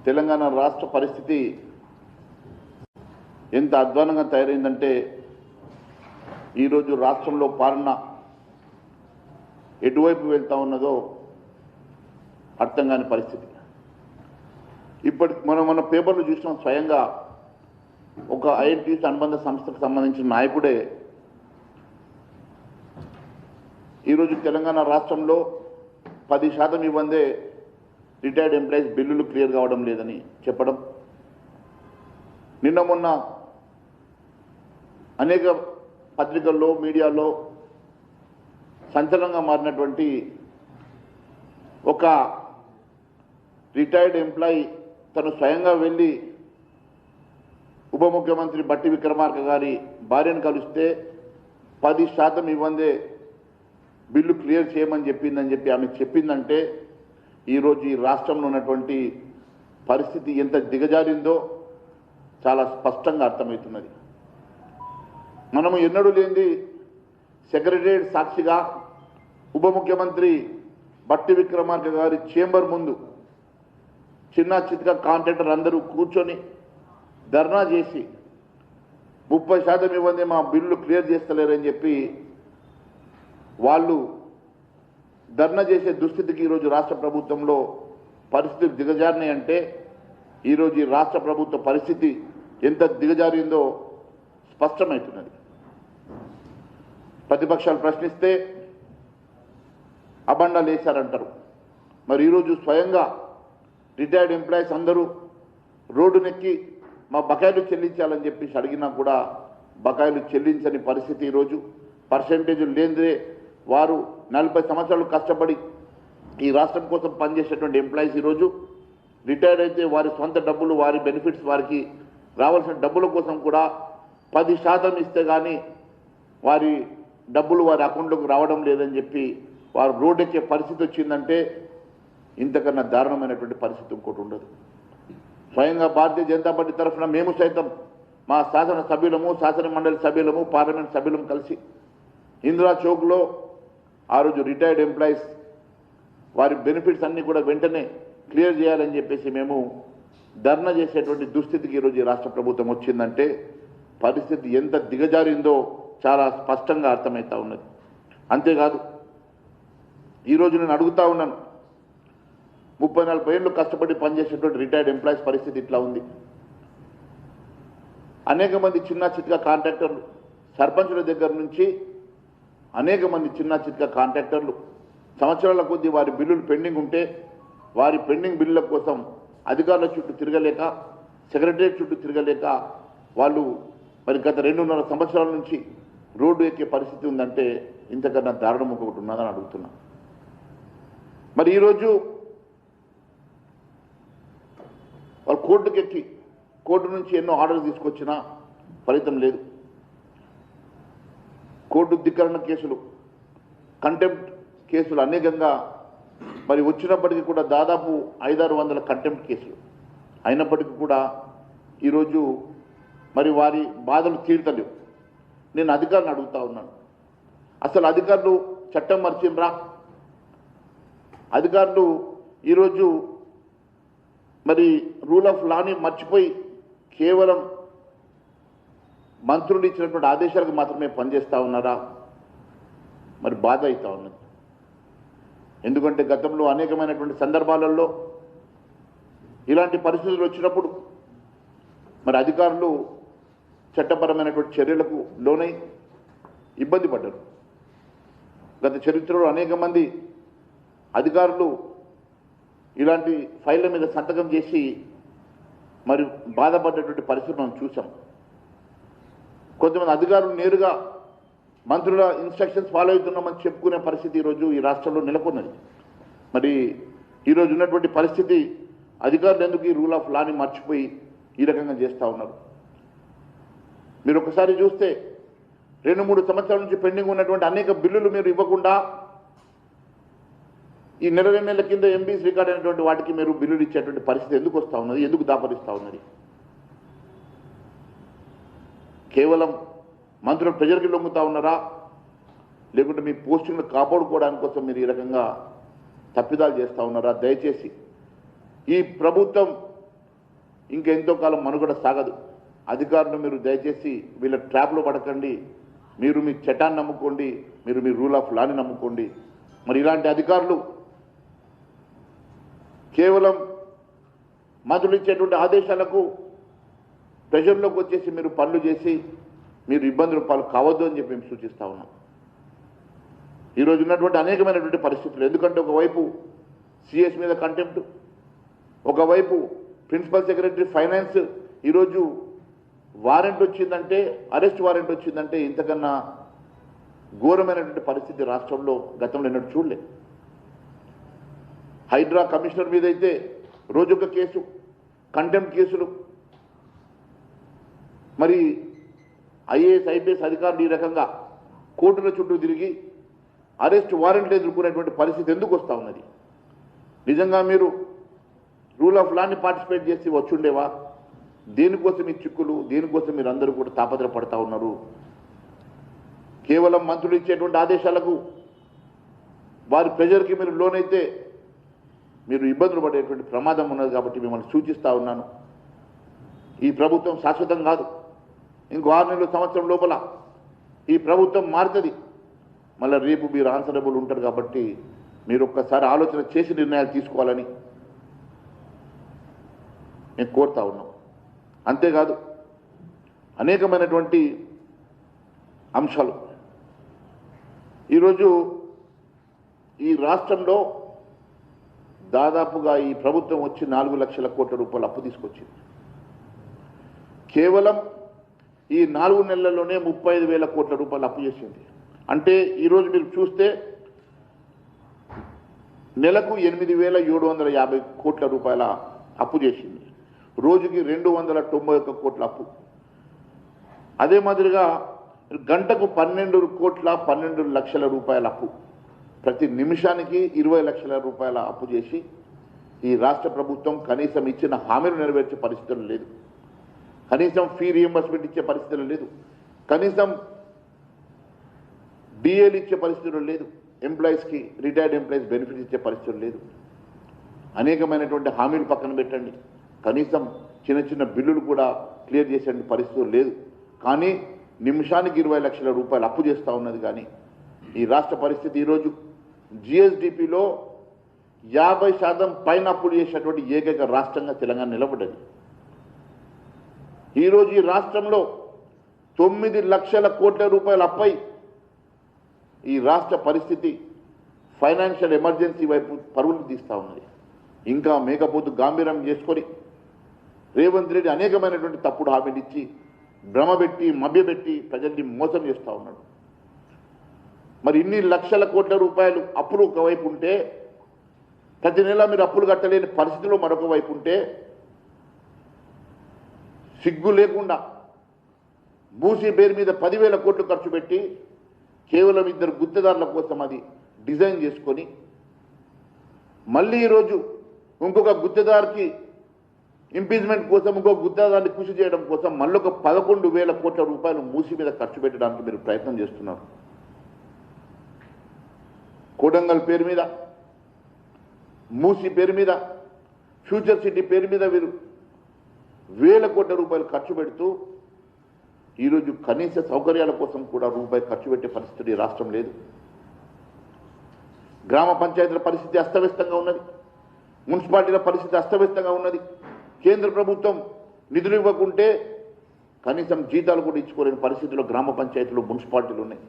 తెలంగాణ రాష్ట్ర పరిస్థితి ఎంత అధ్వానంగా తయారైందంటే ఈరోజు రాష్ట్రంలో పాలన ఎటువైపు వెళ్తా ఉన్నదో అర్థం కాని పరిస్థితి. ఇప్పటి మన పేపర్లు చూసినాం, స్వయంగా ఒక ఐఎన్టీసీ అనుబంధ సంస్థకు సంబంధించిన నాయకుడే ఈరోజు తెలంగాణ రాష్ట్రంలో 10% ఇవ్వందే రిటైర్డ్ ఎంప్లాయీస్ బిల్లులు క్లియర్ కావడం లేదని చెప్పడం, నిన్న మొన్న అనేక పత్రికల్లో మీడియాలో సంచలనంగా మారినటువంటి ఒక రిటైర్డ్ ఎంప్లాయీ తను స్వయంగా వెళ్ళి ఉప ముఖ్యమంత్రి బట్టి విక్రమార్క గారి భార్యను కలిస్తే 10% ఇవ్వందే బిల్లు క్లియర్ చేయమని చెప్పిందని చెప్పి ఆమె చెప్పిందంటే ఈరోజు ఈ రాష్ట్రంలో ఉన్నటువంటి పరిస్థితి ఎంత దిగజారిందో చాలా స్పష్టంగా అర్థమవుతున్నది. మనము ఎన్నడూ లేనిది సెక్రటరియట్ సాక్షిగా ఉప ముఖ్యమంత్రి బట్టి విక్రమార్క గారి చేంబర్ ముందు చిన్న చితక కాంట్రాక్టర్ అందరూ కూర్చొని ధర్నా చేసి 30% ఇవ్వండి, మా బిల్లు క్లియర్ చేస్తలేరని చెప్పి వాళ్ళు ధర్నా చేసే దుస్థితికి ఈరోజు రాష్ట్ర ప్రభుత్వంలో పరిస్థితులు దిగజారినాయంటే ఈరోజు ఈ రాష్ట్ర ప్రభుత్వ పరిస్థితి ఎంత దిగజారిందో స్పష్టమవుతున్నది. ప్రతిపక్షాలు ప్రశ్నిస్తే అబండాలు వేశారంటారు. మరి ఈరోజు స్వయంగా రిటైర్డ్ ఎంప్లాయీస్ అందరూ రోడ్డునెక్కి మా బకాయిలు చెల్లించాలని చెప్పేసి అడిగినా కూడా బకాయిలు చెల్లించని పరిస్థితి. ఈరోజు పర్సెంటేజీలు లేనిదే వారు 40 సంవత్సరాలు కష్టపడి ఈ రాష్ట్రం కోసం పనిచేసేటువంటి ఎంప్లాయీస్ ఈరోజు రిటైర్డ్ అయితే వారి సొంత డబ్బులు, వారి బెనిఫిట్స్, వారికి రావాల్సిన డబ్బుల కోసం కూడా 10% ఇస్తే కానీ వారి డబ్బులు వారి అకౌంట్లోకి రావడం లేదని చెప్పి వారు రోడ్డెక్కే పరిస్థితి వచ్చిందంటే ఇంతకన్నా దారుణమైనటువంటి పరిస్థితి ఇంకోటి ఉండదు. స్వయంగా భారతీయ జనతా పార్టీ తరఫున మేము సైతం మా శాసన సభ్యులము, శాసన మండలి సభ్యులము, పార్లమెంట్ సభ్యులము కలిసి ఇందిరా చౌక్లో ఆ రోజు రిటైర్డ్ ఎంప్లాయీస్ వారి బెనిఫిట్స్ అన్నీ కూడా వెంటనే క్లియర్ చేయాలని చెప్పేసి మేము ధర్నా చేసేటువంటి దుస్థితికి ఈరోజు ఈ రాష్ట్ర ప్రభుత్వం వచ్చిందంటే పరిస్థితి ఎంత దిగజారిందో చాలా స్పష్టంగా అర్థమవుతా ఉన్నది. అంతేకాదు ఈరోజు నేను అడుగుతా ఉన్నాను, 30-40 ఏళ్ళు కష్టపడి పనిచేసేటువంటి రిటైర్డ్ ఎంప్లాయీస్ పరిస్థితి ఇట్లా ఉంది. అనేక మంది చిన్న చితక కాంట్రాక్టర్లు, సర్పంచుల దగ్గర నుంచి అనేక మంది చిన్న చితక కాంట్రాక్టర్లు సంవత్సరాల కొద్దీ వారి బిల్లులు పెండింగ్ ఉంటే వారి పెండింగ్ బిల్లుల కోసం అధికారుల చుట్టూ తిరగలేక, సెక్రటరియట్ చుట్టూ తిరగలేక వాళ్ళు మరి గత 2.5 సంవత్సరాల నుంచి రోడ్డు ఎక్కే పరిస్థితి ఉందంటే ఇంతకన్నా దారుణం ఒకటి ఉన్నదని అడుగుతున్నా. మరి ఈరోజు వాళ్ళు కోర్టుకు ఎక్కి కోర్టు నుంచి ఎన్నో ఆర్డర్లు తీసుకొచ్చినా ఫలితం లేదు. కోర్టు ధిక్కరణ కేసులు, కంటెంప్ట్ కేసులు అనేకంగా మరి వచ్చినప్పటికీ కూడా దాదాపు 500-600 కంటెంప్ట్ కేసులు అయినప్పటికీ కూడా ఈరోజు మరి వారి బాధలు తీర్తలేవు. నేను అధికారులను అడుగుతా ఉన్నాను, అసలు అధికారులు చట్టం మర్చిండ్రా? అధికారులు ఈరోజు మరి రూల్ ఆఫ్ లాని మర్చిపోయి కేవలం మంత్రులు ఇచ్చినటువంటి ఆదేశాలకు మాత్రమే పనిచేస్తూ ఉన్నారా? మరి బాధ అవుతా ఉన్నది. ఎందుకంటే గతంలో అనేకమైనటువంటి సందర్భాలలో ఇలాంటి పరిస్థితులు వచ్చినప్పుడు మరి అధికారులు చట్టపరమైనటువంటి చర్యలకు లోనై ఇబ్బంది పడ్డారు. గత చరిత్రలో అనేక మంది అధికారులు ఇలాంటి ఫైళ్ళ మీద సంతకం చేసి మరి బాధపడ్డటువంటి పరిస్థితి మనం చూసాం. కొంతమంది అధికారులు నేరుగా మంత్రుల ఇన్స్ట్రక్షన్స్ ఫాలో అవుతున్నామని చెప్పుకునే పరిస్థితి ఈరోజు ఈ రాష్ట్రంలో నెలకొన్నది. మరి ఈరోజు ఉన్నటువంటి పరిస్థితి అధికారులు ఎందుకు ఈ రూల్ ఆఫ్ లాని మర్చిపోయి ఈ రకంగా చేస్తూ ఉన్నారు? మీరు ఒకసారి చూస్తే 2-3 సంవత్సరాల నుంచి పెండింగ్ ఉన్నటువంటి అనేక బిల్లులు మీరు ఇవ్వకుండా ఈ నెల 2 నెలల కింద ఎంబీస్ రికార్డ్ అయినటువంటి వాటికి మీరు బిల్లులు ఇచ్చేటువంటి పరిస్థితి ఎందుకు వస్తూ ఉన్నది? ఎందుకు దాపరిస్తూ ఉన్నది? కేవలం మంత్రులు ప్రెజర్కి లొంగుతూ ఉన్నారా, లేకుంటే మీ పోస్టింగ్లు కాపాడుకోవడానికి కోసం మీరు ఈ రకంగా తప్పిదాలు చేస్తూ ఉన్నారా? దయచేసి ఈ ప్రభుత్వం ఇంకెంతో కాలం మనుగడ సాగదు. అధికారులు మీరు దయచేసి వీళ్ళ ట్రాప్లో పడకండి. మీరు మీ చట్టాన్ని నమ్ముకోండి, మీరు మీ రూల్ ఆఫ్ లాని నమ్ముకోండి. మరి ఇలాంటి అధికారులు కేవలం మంత్రులు ఇచ్చేటువంటి ఆదేశాలకు ప్రెషర్లోకి వచ్చేసి మీరు పనులు చేసి మీరు ఇబ్బందులు పాలు కావద్దు అని చెప్పి మేము సూచిస్తా ఉన్నాం. ఈరోజు ఉన్నటువంటి అనేకమైనటువంటి పరిస్థితులు, ఎందుకంటే ఒకవైపు సిఎస్ మీద కంటెంప్ట్, ఒకవైపు ప్రిన్సిపల్ సెక్రటరీ ఫైనాన్స్ ఈరోజు వారెంట్ వచ్చిందంటే, అరెస్ట్ వారెంట్ వచ్చిందంటే ఇంతకన్నా ఘోరమైనటువంటి పరిస్థితి రాష్ట్రంలో గతంలో ఎన్నడూ చూడలే. హైడ్రా కమిషనర్ మీద అయితే రోజొక కేసు, కంటెంప్ట్ కేసులు. మరి ఐఏఎస్ ఐపీఎస్ అధికారులు ఈ రకంగా కోర్టుల చుట్టూ తిరిగి అరెస్ట్ వారెంట్లు ఎదుర్కొనేటువంటి పరిస్థితి ఎందుకు వస్తూ ఉన్నది? నిజంగా మీరు రూల్ ఆఫ్ లాని పార్టిసిపేట్ చేసి వచ్చుండేవా? దేనికోసం ఈ చిక్కులు, దేనికోసం మీరు అందరూ కూడా తాపత్రపడతా ఉన్నారు? కేవలం మంత్రులు ఇచ్చేటువంటి ఆదేశాలకు వారి ప్రెజర్కి మీరు లోనైతే మీరు ఇబ్బందులు పడేటువంటి ప్రమాదం ఉన్నది. కాబట్టి మిమ్మల్ని సూచిస్తూ ఉన్నాను, ఈ ప్రభుత్వం శాశ్వతం కాదు. ఇంకో 6 నెలల సంవత్సరం లోపల ఈ ప్రభుత్వం మారుతుంది. మళ్ళీ రేపు మీరు ఆన్సరబుల్ ఉంటారు. కాబట్టి మీరు ఒక్కసారి ఆలోచన చేసి నిర్ణయాలు తీసుకోవాలని నేను కోరుతా ఉన్నాం. అంతేకాదు అనేకమైనటువంటి అంశాలు ఈరోజు ఈ రాష్ట్రంలో దాదాపుగా ఈ ప్రభుత్వం వచ్చి 4 లక్షల కోట్ల రూపాయలు అప్పు తీసుకొచ్చింది. కేవలం ఈ 4 నెలల్లోనే 35,000 కోట్ల రూపాయలు అప్పు చేసింది. అంటే ఈరోజు మీరు చూస్తే నెలకు 8,750 కోట్ల రూపాయల అప్పు చేసింది. రోజుకి 291 కోట్ల అప్పు. అదే మాదిరిగా గంటకు 12 లక్షల రూపాయల అప్పు. ప్రతి నిమిషానికి 20 లక్షల రూపాయల అప్పు చేసి ఈ రాష్ట్ర ప్రభుత్వం కనీసం ఇచ్చిన హామీలు నెరవేర్చే పరిస్థితులు లేదు. కనీసం ఫీ రీఎంబర్స్మెంట్ ఇచ్చే పరిస్థితులు లేదు. కనీసం డిఏలు ఇచ్చే పరిస్థితులు లేదు. ఎంప్లాయీస్కి, రిటైర్డ్ ఎంప్లాయీస్ బెనిఫిట్ ఇచ్చే పరిస్థితులు లేదు. అనేకమైనటువంటి హామీలు పక్కన పెట్టండి, కనీసం చిన్న చిన్న బిల్లులు కూడా క్లియర్ చేసే పరిస్థితులు లేదు. కానీ నిమిషానికి 20 లక్షల రూపాయలు అప్పు చేస్తూ ఉన్నది. కానీ ఈ రాష్ట్ర పరిస్థితి ఈరోజు జిఎస్డిపిలో 50% పైన అప్పులు చేసేటువంటి ఏకైక రాష్ట్రంగా తెలంగాణ నిలబడ్డది. ఈరోజు ఈ రాష్ట్రంలో 9 లక్షల కోట్ల రూపాయల అప్పై ఈ రాష్ట్ర పరిస్థితి ఫైనాన్షియల్ ఎమర్జెన్సీ వైపు పరుగులు తీస్తూ ఉన్నది. ఇంకా మేకపోతు గాంభీర్యం చేసుకొని రేవంత్ రెడ్డి అనేకమైనటువంటి తప్పుడు హామీలు ఇచ్చి భ్రమపెట్టి మభ్యపెట్టి ప్రజల్ని మోసం చేస్తూ ఉన్నాడు. మరి ఇన్ని లక్షల కోట్ల రూపాయలు అప్పులు ఒకవైపు ఉంటే, ప్రతి నెల మీరు అప్పులు కట్టలేని పరిస్థితిలో మరొక వైపు ఉంటే, సిగ్గు లేకుండా మూసీ పేరు మీద 10,000 కోట్లు ఖర్చు పెట్టి కేవలం 2 గుత్తేదారుల కోసం అది డిజైన్ చేసుకొని, మళ్ళీ ఈరోజు ఇంకొక గుత్తేదారికి ఇంపీచ్మెంట్ కోసం, ఇంకొక గుత్తేదారిని కృషి చేయడం కోసం మళ్ళొక 11,000 కోట్ల రూపాయలు మూసీ మీద ఖర్చు పెట్టడానికి మీరు ప్రయత్నం చేస్తున్నారు. కోడంగల్ పేరు మీద, మూసీ పేరు మీద, ఫ్యూచర్ సిటీ పేరు మీద వీరు 1,000 కోట్ల రూపాయలు ఖర్చు పెడుతూ ఈరోజు కనీస సౌకర్యాల కోసం కూడా రూపాయి ఖర్చు పెట్టే పరిస్థితి ఈ రాష్ట్రం లేదు. గ్రామ పంచాయతీల పరిస్థితి అస్తవ్యస్తంగా ఉన్నది. మున్సిపాలిటీల పరిస్థితి అస్తవ్యస్తంగా ఉన్నది. కేంద్ర ప్రభుత్వం నిధులు ఇవ్వకుంటే కనీసం జీతాలు కూడా ఇచ్చుకోలేని పరిస్థితిలో గ్రామ పంచాయతీలు, మున్సిపాలిటీలు ఉన్నాయి.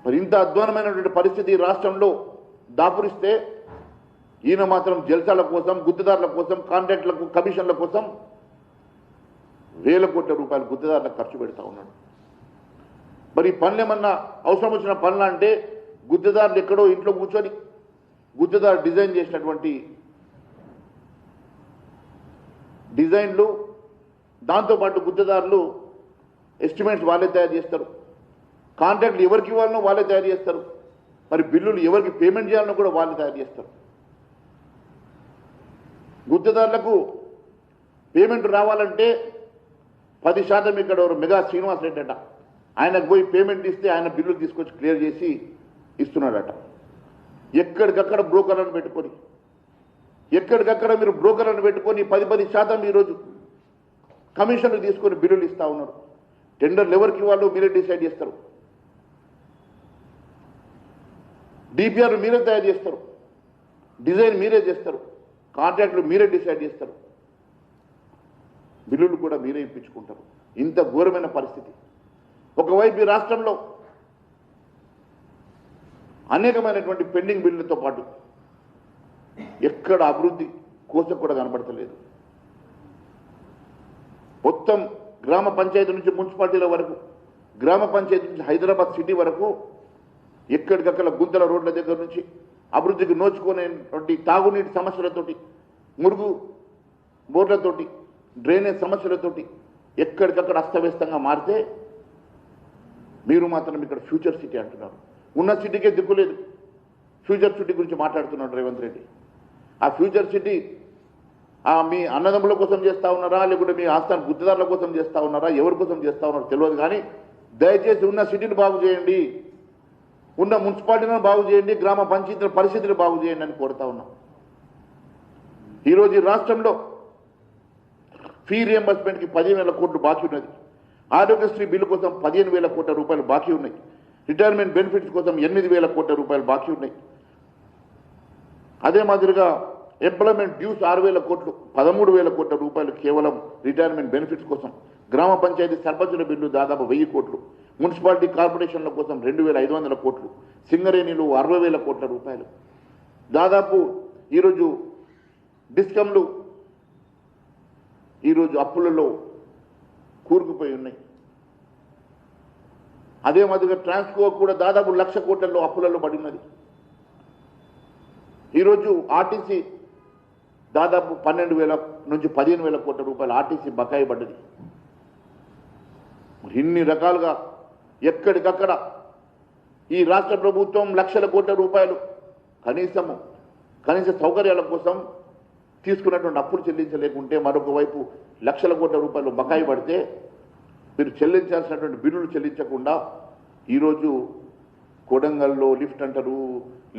మరి ఇంత అధ్వానమైనటువంటి పరిస్థితి ఈ రాష్ట్రంలో దాపురిస్తే ఈయన మాత్రం జల్సాల కోసం, గుత్తేదారుల కోసం, కాంట్రాక్టులకు, కమిషన్ల కోసం 1,000 కోట్ల రూపాయలు గుత్తేదారులకు ఖర్చు పెడతా ఉన్నాడు. మరి ఈ పనులు ఏమన్నా అవసరం వచ్చిన పనులు అంటే గుత్తేదారులు ఎక్కడో ఇంట్లో కూర్చొని గుత్తేదారు డిజైన్ చేసినటువంటి డిజైన్లు, దాంతోపాటు గుత్తేదారులు ఎస్టిమేట్స్ వాళ్ళే తయారు చేస్తారు. కాంట్రాక్ట్లు ఎవరికి ఇవ్వాలనో వాళ్ళే తయారు చేస్తారు. మరి బిల్లులు ఎవరికి పేమెంట్ చేయాలనో కూడా వాళ్ళే తయారు చేస్తారు. గుత్తేదారులకు పేమెంట్ రావాలంటే 10% ఇక్కడ మెగా శ్రీనివాస్ రెడ్డి అట, ఆయనకు పోయి పేమెంట్ ఇస్తే ఆయన బిల్లులు తీసుకొచ్చి క్లియర్ చేసి ఇస్తున్నాడట. ఎక్కడికక్కడ బ్రోకర్లను పెట్టుకొని ఎక్కడికక్కడ మీరు బ్రోకర్లను పెట్టుకొని 10% ఈరోజు కమిషన్లు తీసుకొని బిల్లులు ఇస్తూ ఉన్నారు. టెండర్లు ఎవరికి వాళ్ళు మీరే డిసైడ్ చేస్తారు. డిపిఆర్ మీరే తయారు చేస్తారు, డిజైన్ మీరే చేస్తారు, కాంట్రాక్టులు మీరే డిసైడ్ చేస్తారు, బిల్లులు కూడా మీరే ఇప్పించుకుంటారు. ఇంత ఘోరమైన పరిస్థితి. ఒకవైపు ఈ రాష్ట్రంలో అనేకమైనటువంటి పెండింగ్ బిల్లులతో పాటు ఎక్కడ అభివృద్ధి కోసం కూడా కనబడతలేదు. మొత్తం గ్రామ పంచాయతీ నుంచి మున్సిపాలిటీల వరకు, గ్రామ పంచాయతీ నుంచి హైదరాబాద్ సిటీ వరకు ఎక్కడికక్కడ గుంతల రోడ్ల దగ్గర నుంచి అభివృద్ధికి నోచుకునేటువంటి తాగునీటి సమస్యలతోటి, మురుగు బోర్లతోటి, డ్రైనేజ్ సమస్యలతోటి ఎక్కడికక్కడ అస్తవ్యస్తంగా మారితే మీరు మాత్రం ఇక్కడ ఫ్యూచర్ సిటీ అంటున్నారు. ఉన్న సిటీకే దిక్కులేదు. ఫ్యూచర్ సిటీ గురించి మాట్లాడుతున్నాడు రేవంత్ రెడ్డి. ఆ ఫ్యూచర్ సిటీ మీ అన్నదమ్ముల కోసం చేస్తూ ఉన్నారా, లేకుంటే మీ ఆస్థాన గుర్తుదారుల కోసం చేస్తూ ఉన్నారా, ఎవరి కోసం చేస్తూ ఉన్నారో తెలియదు. కానీ దయచేసి ఉన్న సిటీని బాగు చేయండి, ఉన్న మున్సిపాలిటీలను బాగు చేయండి, గ్రామ పంచాయతీల పరిస్థితులు బాగు చేయండి అని కోరుతా ఉన్నాం. ఈరోజు ఈ రాష్ట్రంలో ఫీ రియంబర్స్మెంట్కి 15,000 కోట్లు బాకీ ఉన్నది. ఆరోగ్యశ్రీ బిల్లు కోసం 15,000 కోట్ల రూపాయలు బాకీ ఉన్నాయి. రిటైర్మెంట్ బెనిఫిట్స్ కోసం 8,000 కోట్ల రూపాయలు బాకీ ఉన్నాయి. అదే మాదిరిగా ఎంప్లాయ్మెంట్ డ్యూస్ 6,000 కోట్లు, 13,000 కోట్ల రూపాయలు కేవలం రిటైర్మెంట్ బెనిఫిట్స్ కోసం. గ్రామ పంచాయతీ సర్పంచుల బిల్లు దాదాపు 1,000 కోట్లు, మున్సిపాలిటీ కార్పొరేషన్ల కోసం 2,500 కోట్లు, సింగరేణిలు 60,000 కోట్ల రూపాయలు. దాదాపు ఈరోజు డిస్కంలు ఈరోజు అప్పులలో కూరుకుపోయి ఉన్నాయి. అదే మాదిరిగా ట్రాన్స్కో కూడా దాదాపు 1,00,000 కోట్లలో అప్పులలో పడినది. ఈరోజు ఆర్టీసీ దాదాపు 12,000 నుంచి 15,000 కోట్ల రూపాయలు ఆర్టీసీ బకాయి పడ్డది. ఇన్ని రకాలుగా ఎక్కడికక్కడ ఈ రాష్ట్ర ప్రభుత్వం లక్షల కోట్ల రూపాయలు కనీస సౌకర్యాల కోసం తీసుకున్నటువంటి అప్పులు చెల్లించలేకుంటే, మరొక వైపు లక్షల కోట్ల రూపాయలు బకాయి పడితే మీరు చెల్లించాల్సినటువంటి బిల్లులు చెల్లించకుండా ఈరోజు కొడంగల్లో లిఫ్ట్ అంటారు,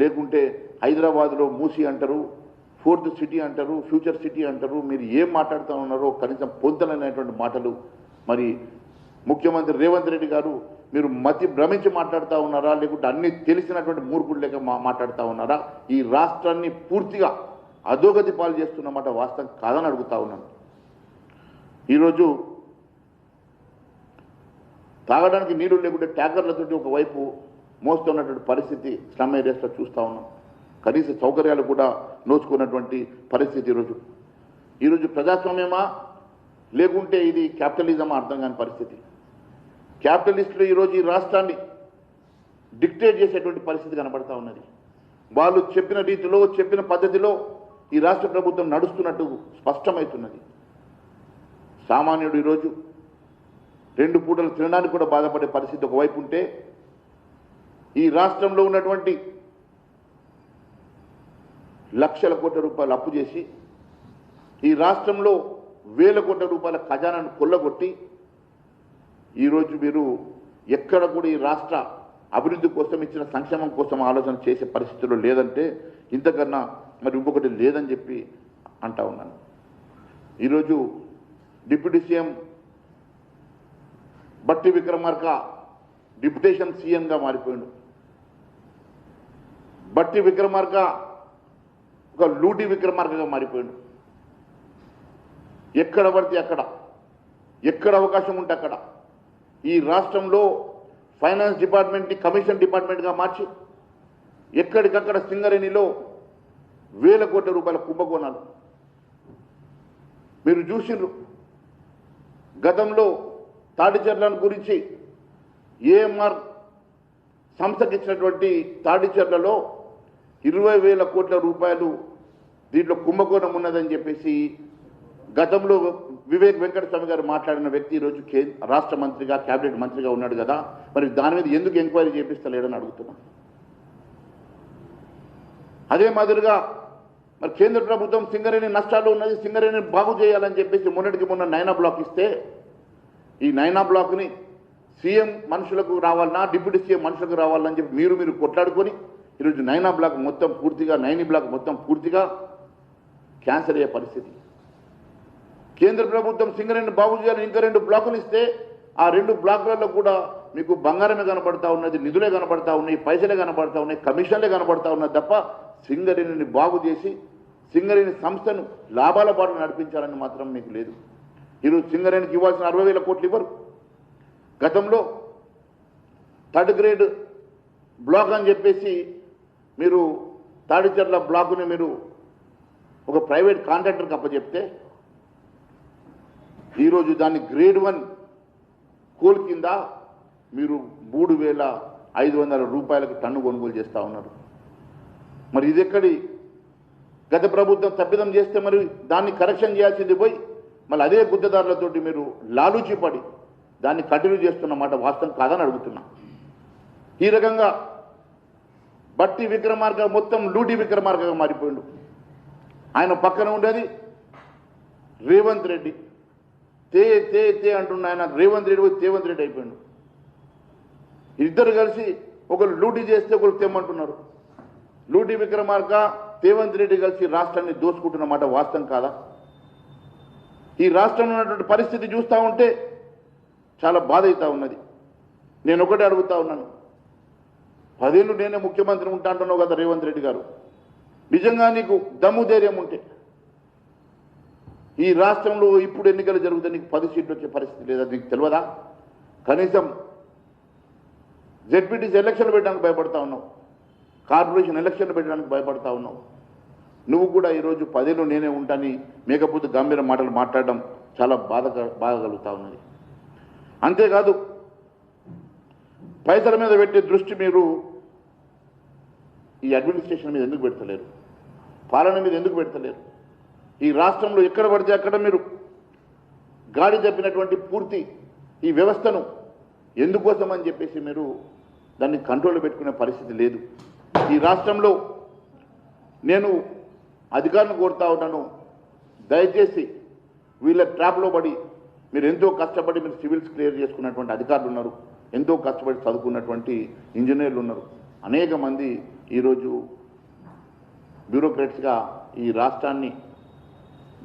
లేకుంటే హైదరాబాద్లో మూసి అంటారు, 4th సిటీ అంటారు, ఫ్యూచర్ సిటీ అంటారు. మీరు ఏం మాట్లాడుతూ ఉన్నారో కనీసం పొందననేటువంటి మాటలు. మరి ముఖ్యమంత్రి రేవంత్ రెడ్డి గారు మీరు మతి భ్రమించి మాట్లాడుతూ ఉన్నారా, లేకుంటే అన్ని తెలిసినటువంటి మూర్ఖుడు లేక మాట్లాడుతూ ఉన్నారా? ఈ రాష్ట్రాన్ని పూర్తిగా అధోగతి పాలు చేస్తున్నమాట వాస్తవం కాదని అడుగుతా ఉన్నాను. ఈరోజు తాగడానికి నీళ్లు లేకుంటే ట్యాంకర్లతోటి ఒకవైపు మోస్తున్నటువంటి పరిస్థితి స్లమ్ ఏరియాస్లో చూస్తూ ఉన్నాం. కనీస సౌకర్యాలు కూడా నోచుకున్నటువంటి పరిస్థితి. ఈరోజు ప్రజాస్వామ్యమా లేకుంటే ఇది క్యాపిటలిజమా అర్థం కాని పరిస్థితి. క్యాపిటలిస్టులు ఈరోజు ఈ రాష్ట్రాన్ని డిక్టేట్ చేసేటువంటి పరిస్థితి కనబడతా ఉన్నది. వాళ్ళు చెప్పిన రీతిలో, చెప్పిన పద్ధతిలో ఈ రాష్ట్ర ప్రభుత్వం నడుస్తున్నట్టు స్పష్టమవుతున్నది. సామాన్యుడు ఈరోజు 2 పూటలు తినడానికి కూడా బాధపడే పరిస్థితి ఒకవైపు ఉంటే, ఈ రాష్ట్రంలో ఉన్నటువంటి లక్షల కోట్ల రూపాయలు అప్పు చేసి, ఈ రాష్ట్రంలో 1,000 కోట్ల రూపాయల ఖజానాను కొల్లగొట్టి, ఈరోజు మీరు ఎక్కడ కూడా ఈ రాష్ట్ర అభివృద్ధి కోసం, ఇచ్చిన సంక్షేమం కోసం ఆలోచన చేసే పరిస్థితుల్లో లేదంటే ఇంతకన్నా మరి ఇంకొకటి లేదని చెప్పి అంటా ఉన్నాను. ఈరోజు డిప్యూటీ సీఎం బట్టి విక్రమార్క డిప్యుటేషన్ సీఎంగా మారిపోయాడు. బట్టి విక్రమార్క ఒక లూటి విక్రమార్కగా మారిపోయాడు. ఎక్కడ పడితే అక్కడ, ఎక్కడ అవకాశం ఉంటే అక్కడ ఈ రాష్ట్రంలో ఫైనాన్స్ డిపార్ట్మెంట్ని కమిషన్ డిపార్ట్మెంట్గా మార్చి, ఎక్కడికక్కడ సింగరేణిలో 1,000 కోట్ల రూపాయల కుంభకోణాలు మీరు చూసిండ్రు. గతంలో తాడిచెర్ల గురించి ఏఎంఆర్ సంస్థకి ఇచ్చినటువంటి తాడిచెర్లలో 20,000 కోట్ల రూపాయలు దీంట్లో కుంభకోణం ఉన్నదని చెప్పేసి గతంలో వివేక్ వెంకటస్వామి గారు మాట్లాడిన వ్యక్తి ఈరోజు రాష్ట్ర మంత్రిగా, క్యాబినెట్ మంత్రిగా ఉన్నాడు కదా, మరి దాని మీద ఎందుకు ఎంక్వైరీ చేపిస్తలేడని అడుగుతున్నాను. అదే మాదిరిగా మరి కేంద్ర ప్రభుత్వం సింగరేణి నష్టాలు ఉన్నది, సింగరేణిని బాగు చేయాలని చెప్పేసి మొన్నటికి మొన్న నైనా బ్లాక్ ఇస్తే, ఈ నైనా బ్లాక్ని సీఎం మనుషులకు రావాలన్నా, డిప్యూటీ సీఎం మనుషులకు రావాలని చెప్పి మీరు కొట్లాడుకొని ఈరోజు నైనా బ్లాక్ మొత్తం పూర్తిగా, నైని బ్లాక్ మొత్తం పూర్తిగా క్యాన్సర్ అయ్యే పరిస్థితి. కేంద్ర ప్రభుత్వం సింగరేణిని బాగు చేయాలని ఇంకా 2 బ్లాకులు ఇస్తే ఆ 2 బ్లాకులలో కూడా మీకు బంగారమే కనబడతా ఉన్నది, నిధులే కనబడతా ఉన్నాయి, పైసలే కనబడతా ఉన్నాయి, కమిషన్లే కనబడతా ఉన్నది తప్ప సింగరేణిని బాగు చేసి సింగరేణి సంస్థను లాభాల బాట నడిపించాలని మాత్రం మీకు లేదు. ఈరోజు సింగరేణికి ఇవ్వాల్సిన 60,000 కోట్లు ఇవ్వరు. గతంలో 3rd గ్రేడ్ బ్లాక్ అని చెప్పేసి మీరు తాడిచెర్ల బ్లాకుని మీరు ఒక ప్రైవేట్ కాంట్రాక్టర్కి అప్పచెప్తే ఈరోజు దాన్ని గ్రేడ్ 1 కోల్ కింద మీరు 3,500 రూపాయలకు టన్ను కొనుగోలు చేస్తూ ఉన్నారు. మరి ఇది ఎక్కడి గత ప్రభుత్వం తప్పిదం చేస్తే మరి దాన్ని కరెక్షన్ చేయాల్సింది పోయి మళ్ళీ అదే గుద్దదారులతోటి మీరు లాలూచిపడి దాన్ని కంటిన్యూ చేస్తున్నమాట వాస్తవం కాదని అడుగుతున్నా. ఈ రకంగా బట్టి విక్రమార్క మొత్తం లూటి విక్రమార్కగా మారిపోయిండు. ఆయన పక్కన ఉండేది రేవంత్ రెడ్డి. తే తే తే అంటున్న ఆయన రేవంత్ రెడ్డి పోయి తేవంత్ రెడ్డి అయిపోయిండు. ఇద్దరు కలిసి ఒకరు లూటీ చేస్తే ఒకరు తెమ్మంటున్నారు. లూటి విక్రమార్క తేవంత్ రెడ్డి కలిసి రాష్ట్రాన్ని దోచుకుంటున్నమాట వాస్తవం కాదా? ఈ రాష్ట్రంలో ఉన్నటువంటి పరిస్థితి చూస్తూ ఉంటే చాలా బాధ అవుతూ ఉన్నది. నేను ఒకటే అడుగుతా ఉన్నాను, 10 ఏళ్ళు నేనే ముఖ్యమంత్రి ఉంటా అంటున్నావు కదా రేవంత్ రెడ్డి గారు, నిజంగా నీకు దమ్ము ధైర్యం ఉంటే ఈ రాష్ట్రంలో ఇప్పుడు ఎన్నికలు జరిగితే నీకు 10 సీట్లు వచ్చే పరిస్థితి లేదా? నీకు తెలియదా? కనీసం జెడ్పీటీసీ ఎలక్షన్లు పెట్టడానికి భయపడతా ఉన్నావు, కార్పొరేషన్ ఎలక్షన్లు పెట్టడానికి భయపడతా ఉన్నావు. నువ్వు కూడా ఈరోజు 10 ఏళ్ళు నేనే ఉంటాని మేకపోతే గంభీర మాటలు మాట్లాడడం చాలా బాధ కలుగుతూ ఉన్నది. అంతేకాదు పైసల మీద పెట్టే దృష్టి మీరు ఈ అడ్మినిస్ట్రేషన్ మీద ఎందుకు పెడతలేరు? పాలన మీద ఎందుకు పెడతలేరు? ఈ రాష్ట్రంలో ఎక్కడ పడితే అక్కడ మీరు గాడి తప్పినటువంటి పూర్తి ఈ వ్యవస్థను ఎందుకోసం అని చెప్పేసి మీరు దాన్ని కంట్రోల్లో పెట్టుకునే పరిస్థితి లేదు. ఈ రాష్ట్రంలో నేను అధికారులను కోరుతా ఉన్నాను, దయచేసి వీళ్ళ ట్రాప్లో పడి మీరు ఎంతో కష్టపడి మీరు సివిల్స్ క్లియర్ చేసుకున్నటువంటి అధికారులు ఉన్నారు, ఎంతో కష్టపడి చదువుకున్నటువంటి ఇంజనీర్లు ఉన్నారు, అనేక మంది ఈరోజు బ్యూరోక్రాట్స్గా ఈ రాష్ట్రాన్ని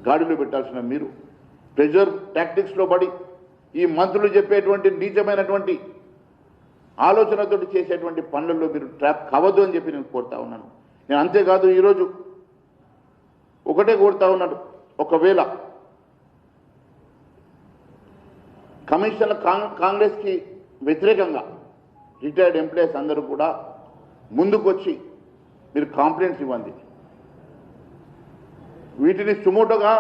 గాడిలో పెట్టాల్సిన మీరు ప్రెజర్ టాక్టిక్స్లో పడి ఈ మంత్రులు చెప్పేటువంటి నీచమైనటువంటి ఆలోచనతో చేసేటువంటి పనులలో మీరు ట్రాప్ కావద్దు అని చెప్పి నేను కోరుతా ఉన్నాను. నేను అంతేకాదు ఈరోజు ఒకటే కోరుతా ఉన్నాను, ఒకవేళ కమిషన్ల కాంగ్రెస్కి వ్యతిరేకంగా రిటైర్డ్ ఎంప్లాయీస్ అందరూ కూడా ముందుకొచ్చి మీరు కంప్లైంట్స్ ఇవ్వండి. వీటిని సుమోటోగా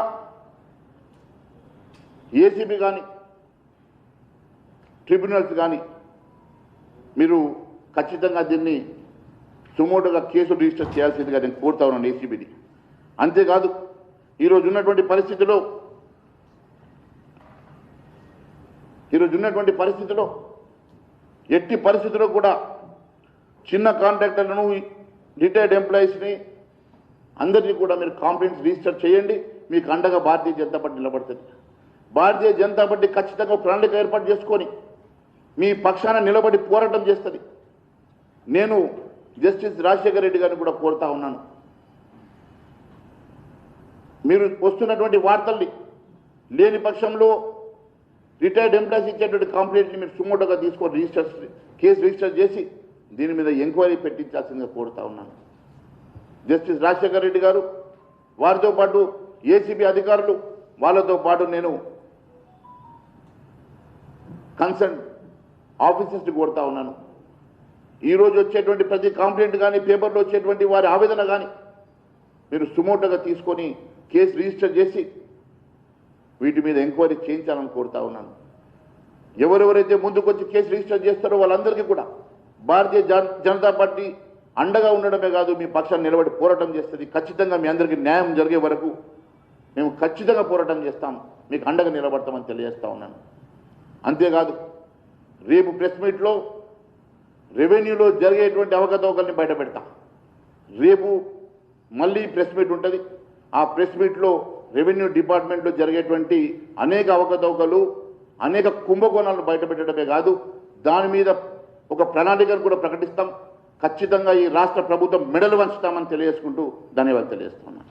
ఏసీబీ కానీ ట్రిబ్యునల్స్ కానీ మీరు ఖచ్చితంగా దీన్ని సుమోటోగా కేసులు రిజిస్టర్ చేయాల్సిందిగా నేను కోరుతా ఉన్నాను ఏసీబీని. అంతేకాదు ఈరోజు ఉన్నటువంటి పరిస్థితిలో ఎట్టి పరిస్థితుల్లో కూడా చిన్న కాంట్రాక్టర్లను రిటైర్డ్ ఎంప్లాయీస్ని అందరినీ కూడా మీరు కంప్లైంట్స్ రిజిస్టర్ చేయండి. మీకు అండగా భారతీయ జనతా పార్టీ నిలబడుతుంది. భారతీయ జనతా పార్టీ ఖచ్చితంగా ప్రణాళిక ఏర్పాటు చేసుకొని మీ పక్షాన నిలబడి పోరాటం చేస్తుంది. నేను జస్టిస్ రాజశేఖర రెడ్డి గారిని కూడా కోరుతా ఉన్నాను, మీరు వస్తున్నటువంటి వార్తల్ని లేని పక్షంలో రిటైర్డ్ ఎంప్లాయీస్ ఇచ్చేటువంటి కంప్లైంట్ని మీరు సుమోటోగా తీసుకొని కేసు రిజిస్టర్ చేసి దీని మీద ఎంక్వైరీ పెట్టించాల్సిందిగా కోరుతా ఉన్నాను. జస్టిస్ రాజశేఖర రెడ్డి గారు వారితో పాటు ఏసీబీ అధికారులు వాళ్ళతో పాటు నేను కన్సర్న్ ఆఫీసర్స్ని కోరుతా ఉన్నాను, ఈరోజు వచ్చేటువంటి ప్రతి కంప్లైంట్ కానీ పేపర్లో వచ్చేటువంటి వారి ఆవేదన కానీ మీరు సుమోటోగా తీసుకొని కేసు రిజిస్టర్ చేసి వీటి మీద ఎంక్వైరీ చేయించాలని కోరుతా ఉన్నాను. ఎవరెవరైతే ముందుకొచ్చి కేసు రిజిస్టర్ చేస్తారో వాళ్ళందరికీ కూడా భారతీయ జనతా పార్టీ అండగా ఉండడమే కాదు మీ పక్షాన్ని నిలబడి పోరాటం చేస్తుంది. ఖచ్చితంగా మీ అందరికీ న్యాయం జరిగే వరకు మేము ఖచ్చితంగా పోరాటం చేస్తాం, మీకు అండగా నిలబడతామని తెలియజేస్తా ఉన్నాను. అంతేకాదు రేపు ప్రెస్ మీట్లో రెవెన్యూలో జరిగేటువంటి అవకతవకల్ని బయట పెడతాం. రేపు మళ్ళీ ప్రెస్ మీట్ ఉంటుంది. ఆ ప్రెస్ మీట్లో రెవెన్యూ డిపార్ట్మెంట్లో జరిగేటువంటి అనేక అవకతవకలు, అనేక కుంభకోణాలను బయట పెట్టడమే కాదు దాని మీద ఒక ప్రణాళికను కూడా ప్రకటిస్తాం. ఖచ్చితంగా ఈ రాష్ట్ర ప్రభుత్వం మెడలు వంచుతామని తెలియజేసుకుంటూ ధన్యవాదాలు తెలియజేస్తున్నాను.